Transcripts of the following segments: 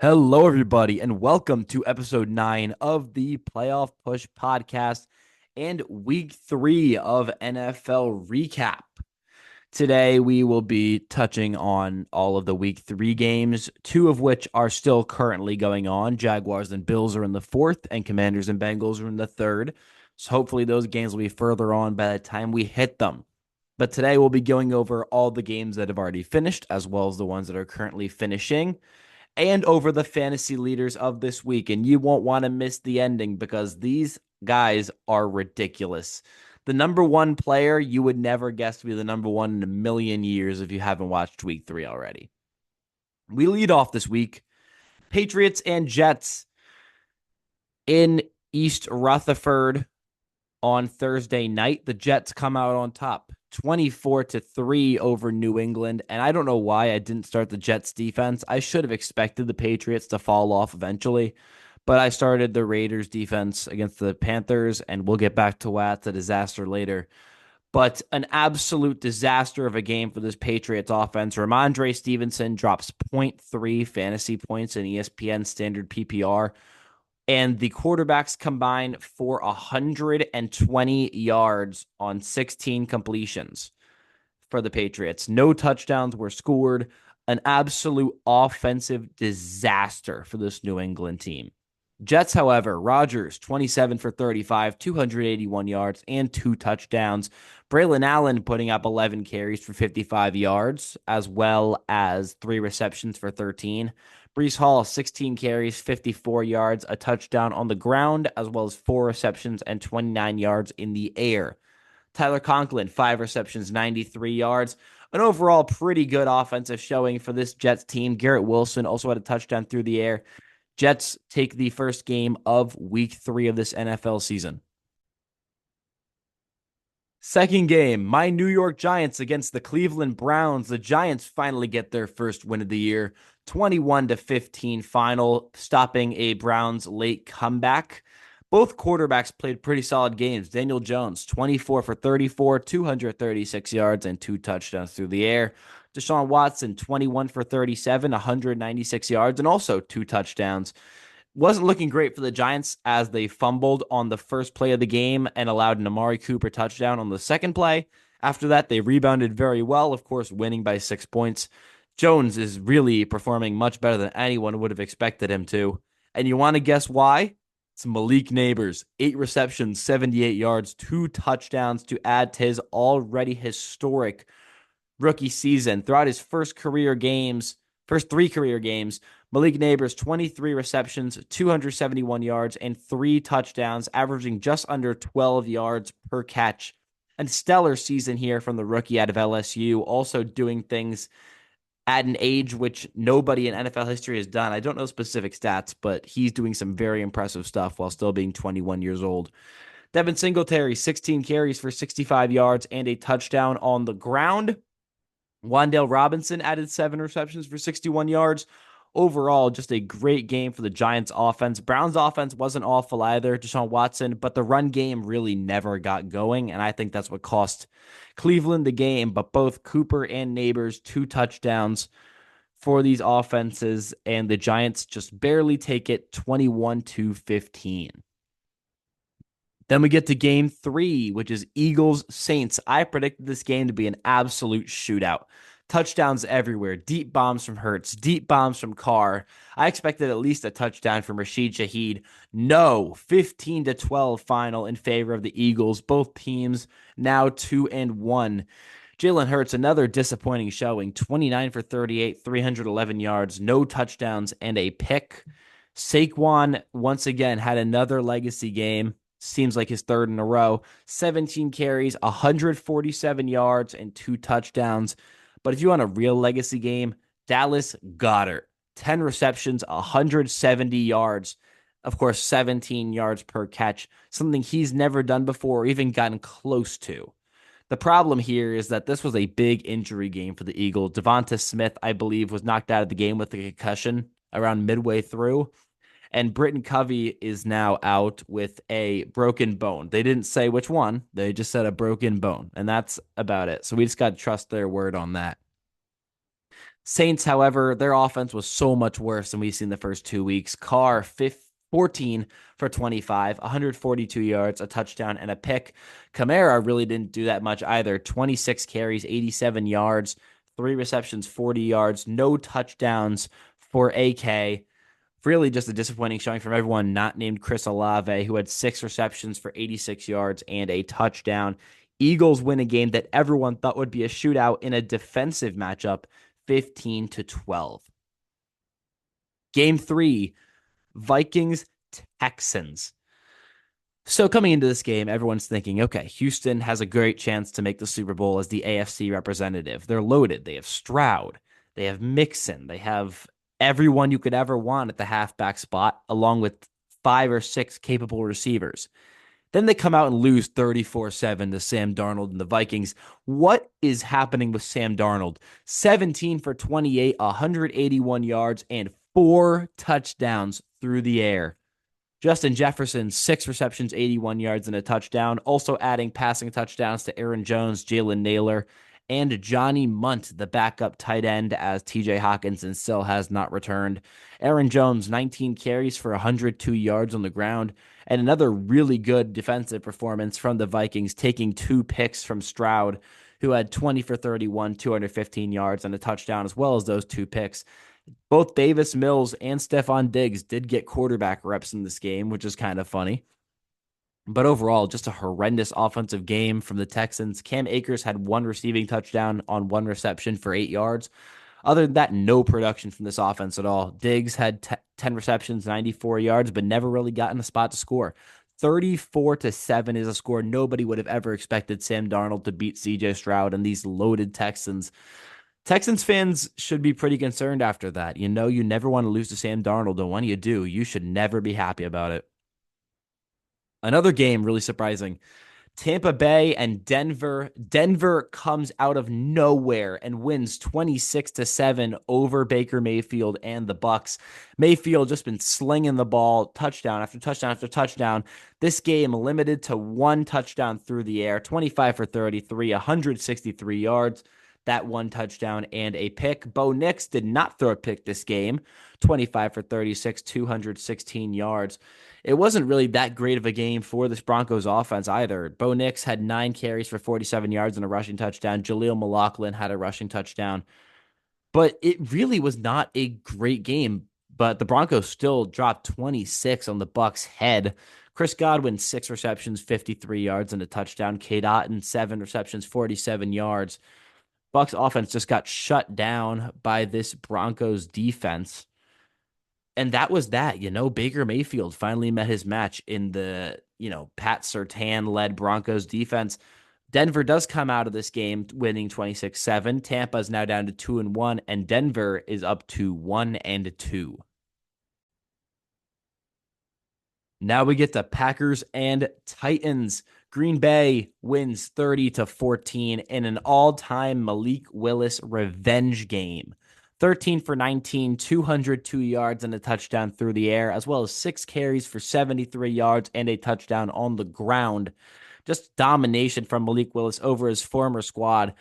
Hello, everybody, and welcome to episode 9 of the Playoff Push podcast and week 3 of NFL recap. Today, we will be touching on all of the week 3 games, two of which are still currently going on. Jaguars and Bills are in the fourth, and Commanders and Bengals are in the third. So, hopefully, those games will be further on by the time we hit them. But today, we'll be going over all the games that have already finished, as well as the ones that are currently finishing and over the fantasy leaders of this week. And you won't want to miss the ending because these guys are ridiculous. The number one player you would never guess to be the number one in a million years if you haven't watched week 3 already. We lead off this week Patriots and Jets in East Rutherford on Thursday night. The Jets come out on top 24-3 over New England. And I don't know why I didn't start the Jets defense. I should have expected the Patriots to fall off eventually, but I started the Raiders defense against the Panthers, and we'll get back to why it's a disaster later. But an absolute disaster of a game for this Patriots offense. Ramondre Stevenson drops zero point 0.3 fantasy points in ESPN standard PPR, and the quarterbacks combine for 120 yards on 16 completions for the Patriots. No touchdowns were scored. An absolute offensive disaster for this New England team. Jets, however, Rodgers, 27 for 35, 281 yards, and 2 touchdowns. Braylon Allen putting up 11 carries for 55 yards, as well as 3 receptions for 13. Breece Hall, 16 carries, 54 yards, a touchdown on the ground, as well as 4 receptions and 29 yards in the air. Tyler Conklin, 5 receptions, 93 yards. An overall pretty good offensive showing for this Jets team. Garrett Wilson also had a touchdown through the air. Jets take the first game of week 3 of this NFL season. Second game, my New York Giants against the Cleveland Browns. The Giants finally get their first win of the year, 21-15 final, stopping a Browns late comeback. Both quarterbacks played pretty solid games. Daniel Jones, 24 for 34, 236 yards, and 2 touchdowns through the air. Deshaun Watson, 21 for 37, 196 yards, and also 2 touchdowns. Wasn't looking great for the Giants as they fumbled on the first play of the game and allowed an Amari Cooper touchdown on the second play. After that, they rebounded very well, of course, winning by 6 points. Jones is really performing much better than anyone would have expected him to. And you want to guess why? It's Malik Nabers, 8 receptions, 78 yards, 2 touchdowns to add to his already historic rookie season. Throughout his first 3 career games, Malik Nabers, 23 receptions, 271 yards, and 3 touchdowns, averaging just under 12 yards per catch. And stellar season here from the rookie out of LSU, also doing things at an age which nobody in NFL history has done. I don't know specific stats, but he's doing some very impressive stuff while still being 21 years old. Devin Singletary, 16 carries for 65 yards and a touchdown on the ground. Wan'Dale Robinson added 7 receptions for 61 yards. Overall, just a great game for the Giants offense. Browns offense wasn't awful either, Deshaun Watson, but the run game really never got going, and I think that's what cost Cleveland the game. But both Cooper and Nabers, 2 touchdowns for these offenses, and the Giants just barely take it 21-15. Then we get to game 3, which is Eagles Saints. I predicted this game to be an absolute shootout. Touchdowns everywhere, deep bombs from Hurts, deep bombs from Carr. I expected at least a touchdown from Rashid Shaheed. No, 15-12 final in favor of the Eagles. Both teams now 2-1. Jalen Hurts, another disappointing showing, 29 for 38, 311 yards, no touchdowns, and a pick. Saquon once again had another legacy game. Seems like his 3rd in a row. 17 carries, 147 yards, and 2 touchdowns. But if you want a real legacy game, Dallas Goedert, 10 receptions, 170 yards. Of course, 17 yards per catch, something he's never done before or even gotten close to. The problem here is that this was a big injury game for the Eagles. Devonta Smith, I believe, was knocked out of the game with a concussion around midway through. And Britton Covey is now out with a broken bone. They didn't say which one. They just said a broken bone. And that's about it. So we just got to trust their word on that. Saints, however, their offense was so much worse than we've seen the first 2 weeks. Carr, 14 for 25, 142 yards, a touchdown, and a pick. Kamara really didn't do that much either. 26 carries, 87 yards, three receptions, 40 yards, no touchdowns for AK. Really just a disappointing showing from everyone not named Chris Olave, who had six receptions for 86 yards and a touchdown. Eagles win a game that everyone thought would be a shootout in a defensive matchup, 15-12. Game 3, Vikings Texans. So coming into this game, everyone's thinking, okay, Houston has a great chance to make the Super Bowl as the AFC representative. They're loaded. They have Stroud. They have Mixon. They have everyone you could ever want at the halfback spot, along with 5 or 6 capable receivers. Then they come out and lose 34-7 to Sam Darnold and the Vikings. What is happening with Sam Darnold? 17 for 28, 181 yards, and 4 touchdowns through the air. Justin Jefferson, 6 receptions, 81 yards, and a touchdown. Also adding passing touchdowns to Aaron Jones, Jalen Naylor, and Johnny Munt, the backup tight end, as TJ Hawkinson still has not returned. Aaron Jones, 19 carries for 102 yards on the ground, and another really good defensive performance from the Vikings, taking 2 picks from Stroud, who had 20 for 31, 215 yards, and a touchdown, as well as those 2 picks. Both Davis Mills and Stephon Diggs did get quarterback reps in this game, which is kind of funny. But overall, just a horrendous offensive game from the Texans. Cam Akers had 1 receiving touchdown on 1 reception for 8 yards. Other than that, no production from this offense at all. Diggs had 10 receptions, 94 yards, but never really got in a spot to score. 34-7 is a score nobody would have ever expected Sam Darnold to beat CJ Stroud and these loaded Texans. Texans fans should be pretty concerned after that. You know, you never want to lose to Sam Darnold, and when you do, you should never be happy about it. Another game really surprising. Tampa Bay and Denver. Denver comes out of nowhere and wins 26-7 over Baker Mayfield and the Bucks. Mayfield just been slinging the ball touchdown after touchdown after touchdown. This game limited to 1 touchdown through the air, 25 for 33, 163 yards. That 1 touchdown and a pick. Bo Nix did not throw a pick this game, 25 for 36, 216 yards. It wasn't really that great of a game for this Broncos offense either. Bo Nix had 9 carries for 47 yards and a rushing touchdown. Jaleel McLaughlin had a rushing touchdown. But it really was not a great game. But the Broncos still dropped 26 on the Bucks' head. Chris Godwin, 6 receptions, 53 yards and a touchdown. Cade Otton, 7 receptions, 47 yards. Bucks offense just got shut down by this Broncos defense. And that was that. Baker Mayfield finally met his match in the, Pat Surtain led Broncos defense. Denver does come out of this game winning 26-7. Tampa is now down to 2-1, and Denver is up to 1-2. Now we get the Packers and Titans. Green Bay wins 30-14 in an all-time Malik Willis revenge game. 13 for 19, 202 yards and a touchdown through the air, as well as 6 carries for 73 yards and a touchdown on the ground. Just domination from Malik Willis over his former squad.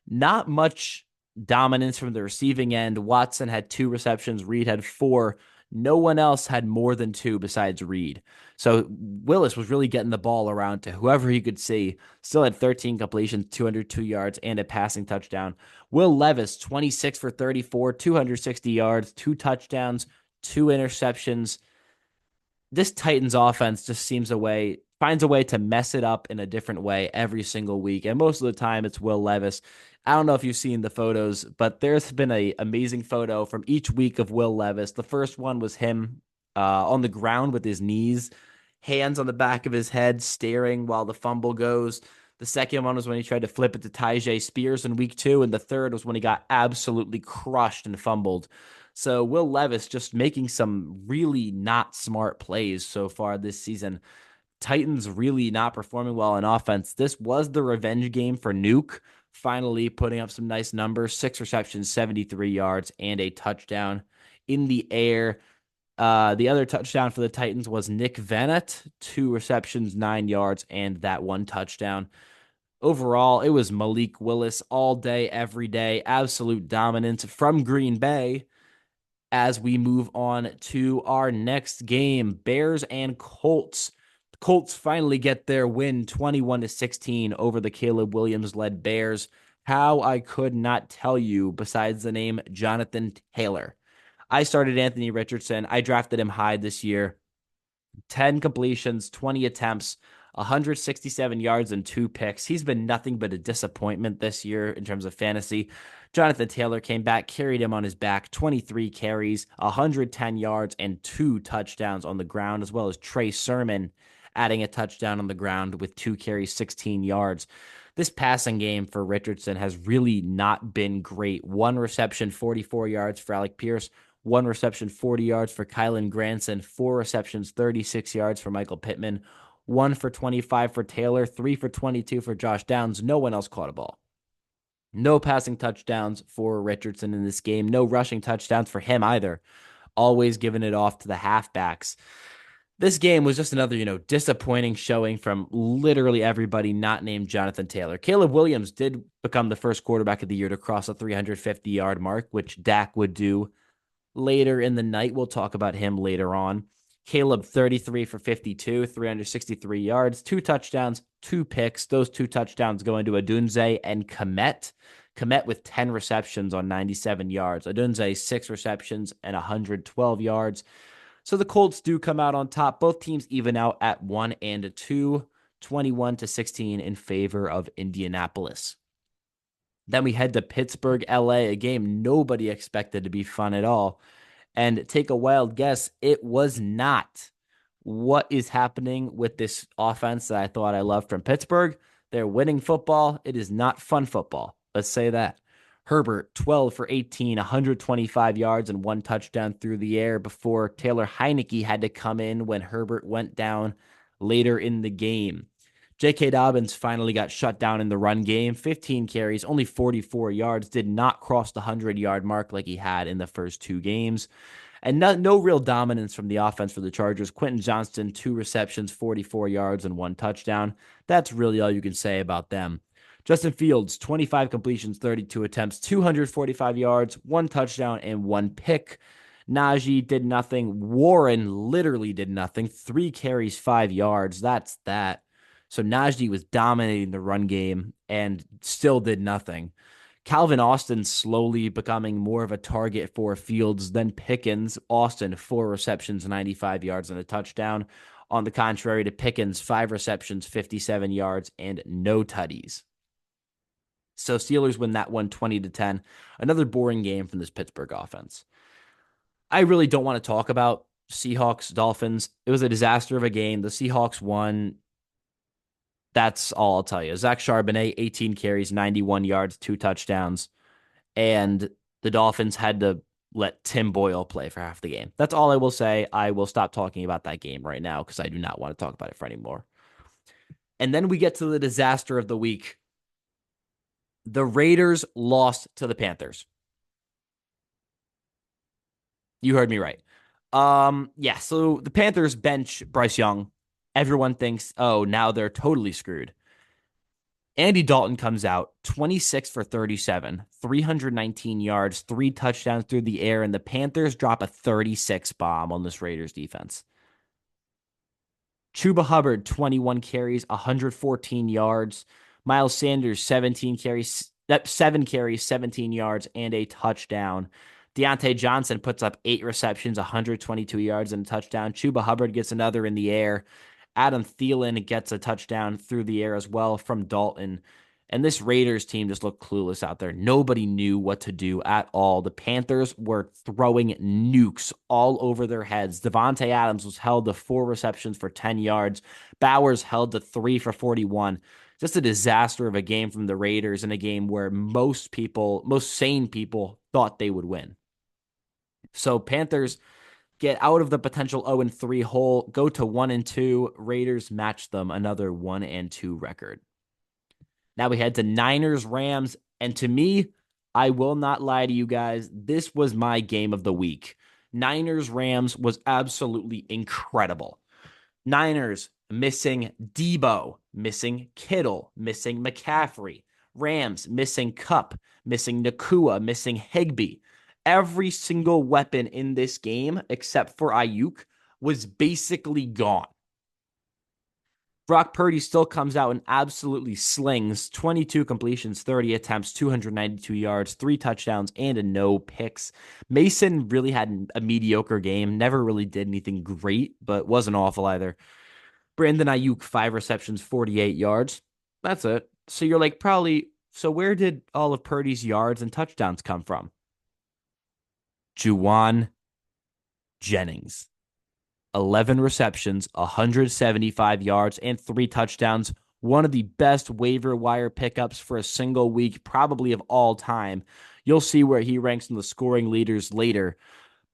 Not much dominance from the receiving end. Watson had 2 receptions. Reed had 4. No one else had more than 2 besides Reed. So Willis was really getting the ball around to whoever he could see. Still had 13 completions, 202 yards, and a passing touchdown. Will Levis, 26 for 34, 260 yards, 2 touchdowns, 2 interceptions. This Titans offense just finds a way to mess it up in a different way every single week. And most of the time it's Will Levis. I don't know if you've seen the photos, but there's been an amazing photo from each week of Will Levis. The first one was him on the ground with his knees, hands on the back of his head, staring while the fumble goes. The second one was when he tried to flip it to Tyjae Spears in week 2. And the third was when he got absolutely crushed and fumbled. So Will Levis just making some really not smart plays so far this season. Titans really not performing well in offense. This was the revenge game for Nuke, finally putting up some nice numbers. 6 receptions, 73 yards, and a touchdown in the air. The other touchdown for the Titans was Nick Vannett, 2 receptions, 9 yards, and that 1 touchdown. Overall, it was Malik Willis all day, every day, absolute dominance from Green Bay. As we move on to our next game, Bears and Colts. The Colts finally get their win 21-16 over the Caleb Williams-led Bears. How I could not tell you besides the name Jonathan Taylor. I started Anthony Richardson. I drafted him high this year. 10 completions, 20 attempts, 167 yards, and 2 picks. He's been nothing but a disappointment this year in terms of fantasy. Jonathan Taylor came back, carried him on his back, 23 carries, 110 yards, and 2 touchdowns on the ground, as well as Trey Sermon adding a touchdown on the ground with 2 carries, 16 yards. This passing game for Richardson has really not been great. 1 reception, 44 yards for Alec Pierce. 1 reception, 40 yards for Kylen Granson. 4 receptions, 36 yards for Michael Pittman. 1 for 25 for Taylor. 3 for 22 for Josh Downs. No one else caught a ball. No passing touchdowns for Richardson in this game. No rushing touchdowns for him either. Always giving it off to the halfbacks. This game was just another, disappointing showing from literally everybody not named Jonathan Taylor. Caleb Williams did become the first quarterback of the year to cross a 350-yard mark, which Dak would do later in the night. We'll talk about him later on. Caleb, 33 for 52, 363 yards, 2 touchdowns, 2 picks. Those 2 touchdowns go into Odunze and Kmet. Kmet with 10 receptions on 97 yards. Odunze, 6 receptions and 112 yards. So the Colts do come out on top. Both teams even out at 1-2, 21-16 in favor of Indianapolis. Then we head to Pittsburgh, LA, a game nobody expected to be fun at all. And take a wild guess, it was not. What is happening with this offense that I thought I loved from Pittsburgh? They're winning football. It is not fun football. Let's say that. Herbert, 12 for 18, 125 yards and 1 touchdown through the air before Taylor Heinicke had to come in when Herbert went down later in the game. J.K. Dobbins finally got shut down in the run game. 15 carries, only 44 yards, did not cross the 100-yard mark like he had in the first 2 games. And no real dominance from the offense for the Chargers. Quentin Johnston, 2 receptions, 44 yards, and 1 touchdown. That's really all you can say about them. Justin Fields, 25 completions, 32 attempts, 245 yards, 1 touchdown, and 1 pick. Najee did nothing. Warren literally did nothing. 3 carries, 5 yards. That's that. So Najee was dominating the run game and still did nothing. Calvin Austin slowly becoming more of a target for Fields than Pickens. Austin, 4 receptions, 95 yards, and a touchdown. On the contrary to Pickens, 5 receptions, 57 yards, and no tutties. So Steelers win that one 20-10. Another boring game from this Pittsburgh offense. I really don't want to talk about Seahawks, Dolphins. It was a disaster of a game. The Seahawks won. That's all I'll tell you. Zach Charbonnet, 18 carries, 91 yards, 2 touchdowns. And the Dolphins had to let Tim Boyle play for half the game. That's all I will say. I will stop talking about that game right now because I do not want to talk about it for anymore. And then we get to the disaster of the week. The Raiders lost to the Panthers. You heard me right. So the Panthers bench Bryce Young. Everyone thinks, oh, now they're totally screwed. Andy Dalton comes out, 26 for 37, 319 yards, 3 touchdowns through the air, and the Panthers drop a 36 bomb on this Raiders defense. Chuba Hubbard, 21 carries, 114 yards. Miles Sanders, 7 carries, 17 yards, and a touchdown. Deontay Johnson puts up 8 receptions, 122 yards, and a touchdown. Chuba Hubbard gets another in the air. Adam Thielen gets a touchdown through the air as well from Dalton. And this Raiders team just looked clueless out there. Nobody knew what to do at all. The Panthers were throwing nukes all over their heads. Devontae Adams was held to 4 receptions for 10 yards. Bowers held to 3 for 41. Just a disaster of a game from the Raiders in a game where most sane people thought they would win. So Panthers get out of the potential 0-3 hole, go to 1-2. Raiders match them, another 1-2 record. Now we head to Niners, Rams, and to me, I will not lie to you guys, this was my game of the week. Niners, Rams was absolutely incredible. Niners, missing Debo, missing Kittle, missing McCaffrey. Rams, missing Kupp, missing Nakua, missing Higbee. Every single weapon in this game, except for Ayuk, was basically gone. Brock Purdy still comes out and absolutely slings 22 completions, 30 attempts, 292 yards, 3 touchdowns, and a no picks. Mason really had a mediocre game, never really did anything great, but wasn't awful either. Brandon Ayuk, 5 receptions, 48 yards. That's it. So you're like, probably, so where did all of Purdy's yards and touchdowns come from? Juwan Jennings. 11 receptions, 175 yards, and 3 touchdowns. One of the best waiver wire pickups for a single week, probably of all time. You'll see where he ranks in the scoring leaders later.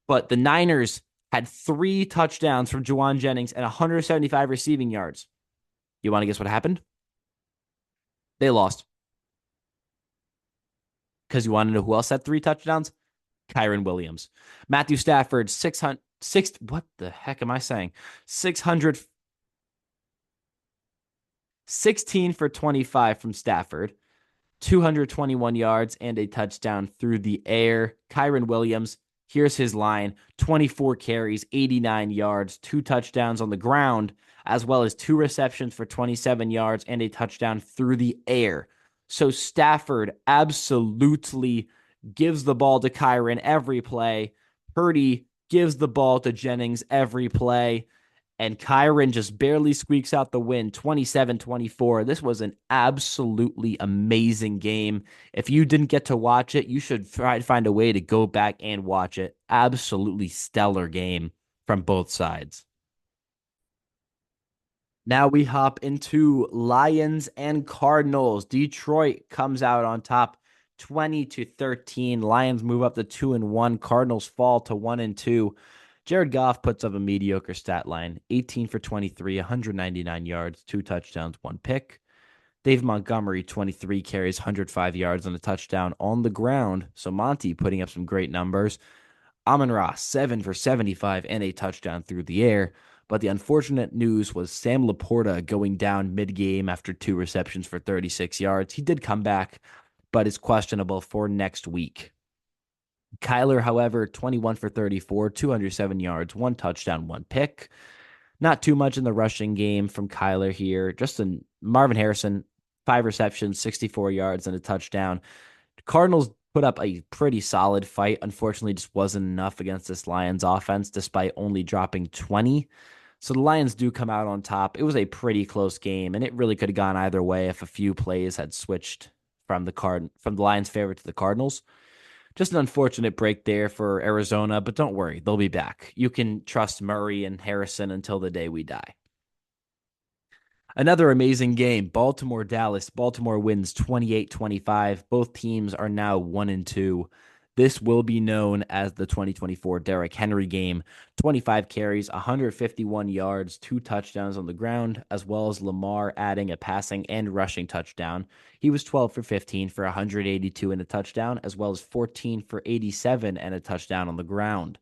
But the Niners had 3 touchdowns from Juwan Jennings and 175 receiving yards. You want to guess what happened? They lost. Because you want to know who else had 3 touchdowns? Kyren Williams. Matthew Stafford, 600. What the heck am I saying? 600, 16 for 25 from Stafford, 221 yards and a touchdown through the air. Kyren Williams, here's his line: 24 carries, 89 yards, 2 touchdowns on the ground, as well as 2 receptions for 27 yards and a touchdown through the air. So Stafford absolutely gives the ball to Kyren every play. Purdy gives the ball to Jennings every play, and Kyren just barely squeaks out the win, 27-24. This was an absolutely amazing game. If you didn't get to watch it, you should try to find a way to go back and watch it. Absolutely stellar game from both sides. Now we hop into Lions and Cardinals. Detroit comes out on top 20-13. Lions move up to 2-1. Cardinals fall to 1-2. Jared Goff puts up a mediocre stat line: 18 for 23, 199 yards, 2 touchdowns, 1 pick. Dave Montgomery, 23 carries, 105 yards and a touchdown on the ground. So Monty putting up some great numbers. Amon-Ra, 7 for 75 and a touchdown through the air. But the unfortunate news was Sam Laporta going down mid-game after 2 receptions for 36 yards. He did come back, but is questionable for next week. Kyler, however, 21 for 34, 207 yards, 1 touchdown, 1 pick. Not too much in the rushing game from Kyler here. Just Marvin Harrison, 5 receptions, 64 yards, and a touchdown. Cardinals put up a pretty solid fight. Unfortunately, just wasn't enough against this Lions offense, despite only dropping 20. So the Lions do come out on top. It was a pretty close game, and it really could have gone either way if a few plays had switched from the Lions' favor to the Cardinals. Just an unfortunate break there for Arizona, but don't worry, they'll be back. You can trust Murray and Harrison until the day we die. Another amazing game, Baltimore-Dallas. Baltimore wins 28-25. Both teams are now 1-2. This will be known as the 2024 Derrick Henry game. 25 carries, 151 yards, 2 touchdowns on the ground, as well as Lamar adding a passing and rushing touchdown. He was 12 for 15 for 182 and a touchdown, as well as 14 for 87 and a touchdown on the ground.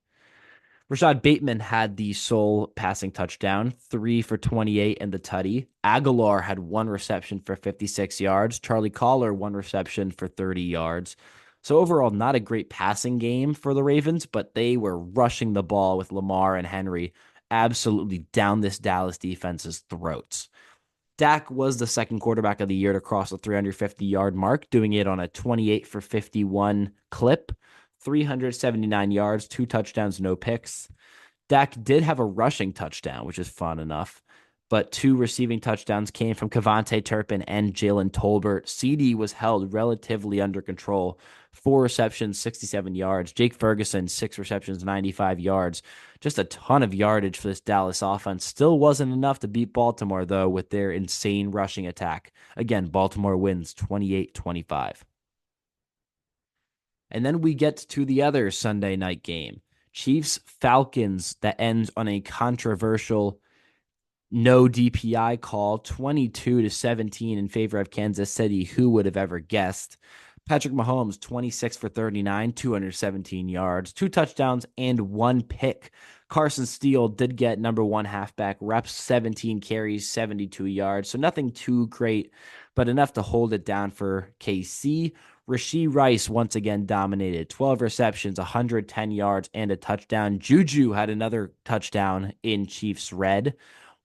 Rashad Bateman had the sole passing touchdown, 3 for 28 and the tutty. Aguilar had 1 reception for 56 yards. Charlie Collar, 1 reception for 30 yards. So overall, not a great passing game for the Ravens, but they were rushing the ball with Lamar and Henry absolutely down this Dallas defense's throats. Dak was the second quarterback of the year to cross the 350-yard mark, doing it on a 28 for 51 clip. 379 yards, 2 touchdowns, no picks. Dak did have a rushing touchdown, which is fun enough, but 2 receiving touchdowns came from KaVontae Turpin and Jalen Tolbert. CD was held relatively under control. 4 receptions, 67 yards. Jake Ferguson, 6 receptions, 95 yards. Just a ton of yardage for this Dallas offense. Still wasn't enough to beat Baltimore, though, with their insane rushing attack. Again, Baltimore wins 28-25. And then we get to the other Sunday night game, Chiefs-Falcons, that ends on a controversial no DPI call, 22-17 in favor of Kansas City. Who would have ever guessed? Patrick Mahomes, 26 for 39, 217 yards, 2 touchdowns, and 1 pick. Carson Steele did get number one halfback reps, 17 carries, 72 yards. So nothing too great, but enough to hold it down for KC. Rashee Rice once again dominated, 12 receptions, 110 yards, and a touchdown. Juju had another touchdown in Chiefs red.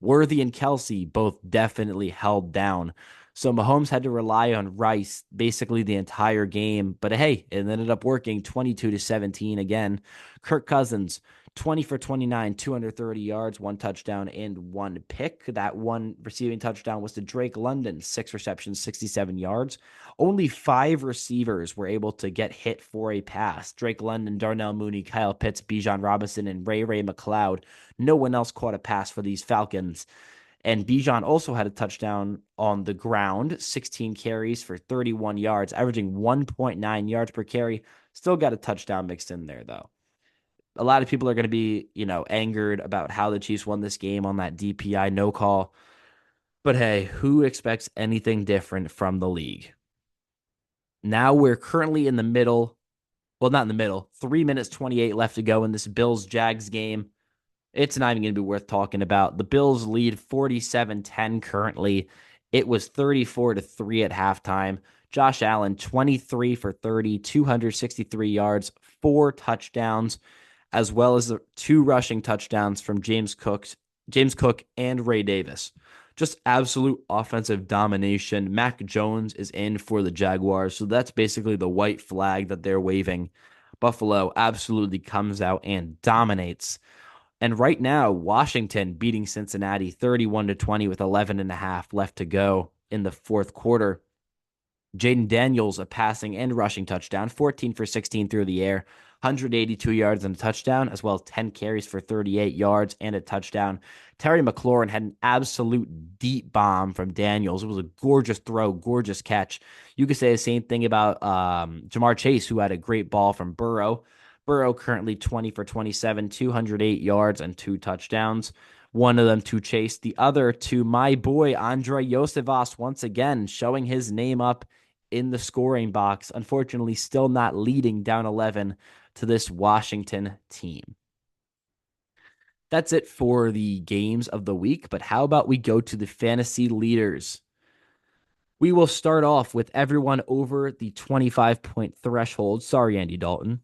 Worthy and Kelsey both definitely held down. So Mahomes had to rely on Rice basically the entire game. But hey, it ended up working 22-17 again. Kirk Cousins, 20 for 29, 230 yards, 1 touchdown, and 1 pick. That one receiving touchdown was to Drake London, 6 receptions, 67 yards. Only 5 receivers were able to get hit for a pass. Drake London, Darnell Mooney, Kyle Pitts, Bijan Robinson, and Ray McLeod. No one else caught a pass for these Falcons. And Bijan also had a touchdown on the ground, 16 carries for 31 yards, averaging 1.9 yards per carry. Still got a touchdown mixed in there, though. A lot of people are going to be, angered about how the Chiefs won this game on that DPI no call. But hey, who expects anything different from the league? Now we're currently in the middle. Well, not in the middle. 3 minutes, 28 left to go in this Bills-Jags game. It's not even going to be worth talking about. The Bills lead 47-10 currently. It was 34-3 at halftime. Josh Allen, 23 for 30, 263 yards, 4 touchdowns, as well as the 2 rushing touchdowns from James Cook and Ray Davis. Just absolute offensive domination. Mac Jones is in for the Jaguars, so that's basically the white flag that they're waving. Buffalo absolutely comes out and dominates. And right now, Washington beating Cincinnati 31-20 with 11 and a half left to go in the fourth quarter. Jaden Daniels, a passing and rushing touchdown, 14 for 16 through the air, 182 yards and a touchdown, as well as 10 carries for 38 yards and a touchdown. Terry McLaurin had an absolute deep bomb from Daniels. It was a gorgeous throw, gorgeous catch. You could say the same thing about Jamar Chase, who had a great ball from Burrow. Burrow currently 20 for 27, 208 yards and 2 touchdowns. One of them to Chase, the other to my boy Andrei Iosivas, once again showing his name up in the scoring box. Unfortunately, still not leading down 11 to this Washington team. That's it for the games of the week, but how about we go to the fantasy leaders? We will start off with everyone over the 25-point threshold. Sorry, Andy Dalton.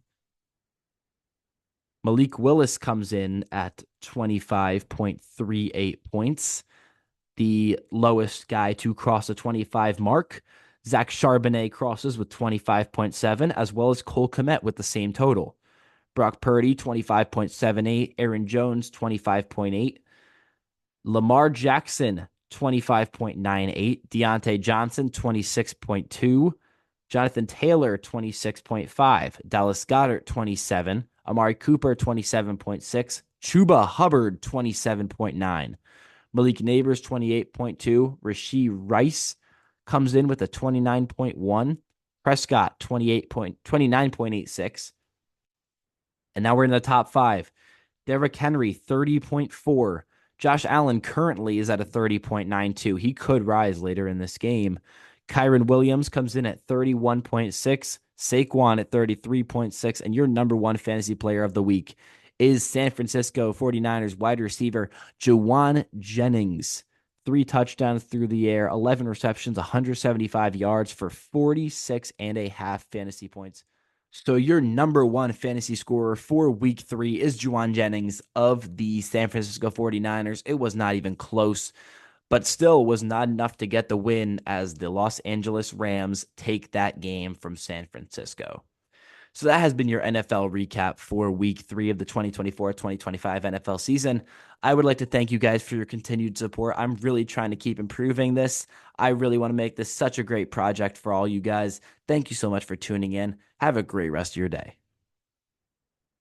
Malik Willis comes in at 25.38 points, the lowest guy to cross the 25 mark. Zach Charbonnet crosses with 25.7, as well as Cole Kmet with the same total. Brock Purdy, 25.78. Aaron Jones, 25.8. Lamar Jackson, 25.98. Deontay Johnson, 26.2. Jonathan Taylor, 26.5. Dallas Goedert, 27. Amari Cooper, 27.6. Chuba Hubbard, 27.9. Malik Neighbors, 28.2. Rashee Rice comes in with a 29.1. Prescott, 29.86. And now we're in the top 5. Derrick Henry, 30.4. Josh Allen currently is at a 30.92. He could rise later in this game. Kyren Williams comes in at 31.6. Saquon at 33.6. And your number one fantasy player of the week is San Francisco 49ers wide receiver Jauan Jennings. 3 touchdowns through the air, 11 receptions, 175 yards for 46.5 fantasy points. So your number one fantasy scorer for week 3 is Jauan Jennings of the San Francisco 49ers. It was not even close, but still was not enough to get the win as the Los Angeles Rams take that game from San Francisco. So that has been your NFL recap for week 3 of the 2024-2025 NFL season. I would like to thank you guys for your continued support. I'm really trying to keep improving this. I really want to make this such a great project for all you guys. Thank you so much for tuning in. Have a great rest of your day.